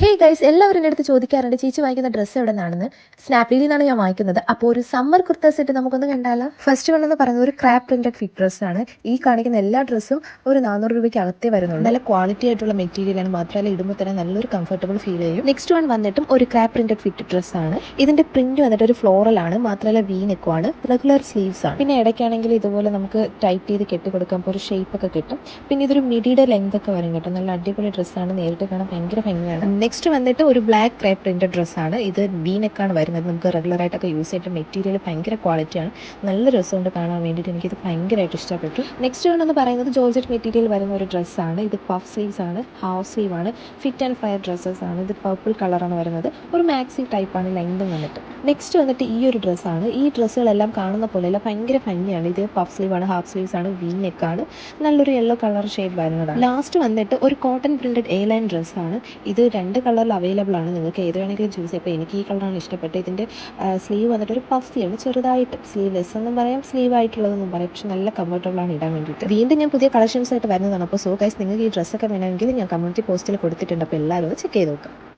Hey guys, എല്ലാവരും എൻ്റെ അടുത്ത് ചോദിക്കാറുണ്ട് ചേച്ചി വാങ്ങിക്കുന്ന ഡ്രസ്സ് എവിടെ നിന്നാണെന്ന്. സ്നാപ്ഡീലിൽ നിന്നാണ് ഞാൻ വാങ്ങിക്കുന്നത്. അപ്പോൾ ഒരു സമ്മർ കുർത്ത സെറ്റ് നമുക്കൊന്ന് കണ്ടാലോ. ഫസ്റ്റ് വൺ എന്ന് പറയുന്നത് ഒരു ക്രാപ്പ് പ്രിന്റഡ് ഫിറ്റ് ഡ്രസ്സാണ്. ഈ കാണിക്കുന്ന എല്ലാ ഡ്രസ്സും ഒരു 400 രൂപയ്ക്ക് അകത്തേ വരുന്നുള്ളൂ. നല്ല ക്വാളിറ്റി ആയിട്ടുള്ള മെറ്റീരിയലാണ്, മാത്രമല്ല ഇടുമ്പോൾ തന്നെ നല്ലൊരു കംഫർട്ടബിൾ ഫീൽ ചെയ്യും. നെക്സ്റ്റ് വൺ വന്നിട്ടും ഒരു ക്രാപ്പ് പ്രിന്റഡ് ഫിറ്റ് ഡ്രസ്സാണ്. ഇതിന്റെ പ്രിന്റ് വന്നിട്ട് ഒരു ഫ്ലോറൽ ആണ്, മാത്രമല്ല വി നെക്കുമാണ്, റെഗുലർ സ്ലീവ്സ് ആണ്. പിന്നെ ഇടയ്ക്കാണെങ്കിൽ ഇതുപോലെ നമുക്ക് ടൈറ്റ് ചെയ്ത് കെട്ടി കൊടുക്കാൻ ഒരു ഷേപ്പ് ഒക്കെ കിട്ടും. പിന്നെ ഇതൊരു മിഡിയുടെ ലെങ്ത് ഒക്കെ വരും കേട്ടോ. നല്ല അടിപൊളി ഡ്രസ്സാണ്, നേരിട്ട് കാണാൻ ഭയങ്കര ഭംഗിയാണ്. നെക്സ്റ്റ് വന്നിട്ട് ഒരു ബ്ലാക്ക് ക്രേപ്പ് പ്രിന്റഡ് ഡ്രസ്സാണ്. ഇത് വി നെക്കാണ് വരുന്നത്. നമുക്ക് റെഗുലർ ആയിട്ടൊക്കെ യൂസ് ചെയ്തിട്ട് മെറ്റീരിയൽ ഭയങ്കര ക്വാളിറ്റിയാണ്, നല്ല രസമുണ്ട് കാണാൻ വേണ്ടിയിട്ട്. എനിക്കിത് ഭയങ്കരമായിട്ട് ഇഷ്ടപ്പെട്ടു. നെക്സ്റ്റ് വൺ എന്ന് പറയുന്നത് ജോർജറ്റ് മെറ്റീരിയൽ വരുന്ന ഒരു ഡ്രസ്സാണ്. ഇത് പഫ് സ്ലീവ്സ് ആണ്, ഹാഫ് സ്ലീവ് ആണ്, ഫിറ്റ് ആൻഡ് ഫയർ ഡ്രസ്സസ് ആണ്. ഇത് പർപ്പിൾ കളറാണ് വരുന്നത്. ഒരു മാക്സി ടൈപ്പാണ് ലെങ്തും വന്നിട്ട്. നെക്സ്റ്റ് വന്നിട്ട് ഈ ഒരു ഡ്രസ്സാണ്. ഈ ഡ്രസ്സുകളെല്ലാം കാണുന്ന പോലെയല്ല, ഭയങ്കര ഭംഗിയാണ്. ഇത് പഫ് സ്ലീവ് ആണ്, ഹാഫ് സ്ലീവ്സ് ആണ്, വി നെക്കാണ്, നല്ലൊരു യെല്ലോ കളർ ഷെയ്ഡ് വരുന്നതാണ്. ലാസ്റ്റ് വന്നിട്ട് ഒരു കോട്ടൺ പ്രിന്റഡ് എ ലൈൻ ഡ്രസ്സാണ്. ഇത് 2 കളറിൽ അവൈലബിൾ ആണ്, നിങ്ങൾക്ക് ഏത് വേണമെങ്കിലും ചൂസ് ചെയ്യാം. അപ്പോൾ എനിക്ക് ഈ കളറാണ് ഇഷ്ടപ്പെട്ടത്. ഇതിൻ്റെ സ്ലീവ് വന്നിട്ട് ഒരു പഫ് സ്ലീവ്, ചെറുതായിട്ട് സ്ലീവ്ലെസ് എന്നും പറയാം, സ്ലീവ് ആയിട്ടുള്ളതെന്നും പറയാം. പക്ഷെ നല്ല കംഫർട്ടബിൾ ആണ് ഇടാൻ വേണ്ടിയിട്ട്. വീണ്ടും ഞാൻ പുതിയ കളക്ഷൻസ് ആയിട്ട് വരുന്നതാണ്. അപ്പോൾ സോ ഗൈസ്, നിങ്ങൾക്ക് ഈ ഡ്രസ്സൊക്കെ വേണമെങ്കിൽ ഞാൻ കമ്മ്യൂണിറ്റി പോസ്റ്റിൽ കൊടുത്തിട്ടുണ്ട്. അപ്പോൾ എല്ലാവരും ചെക്ക് ചെയ്ത് നോക്കാം.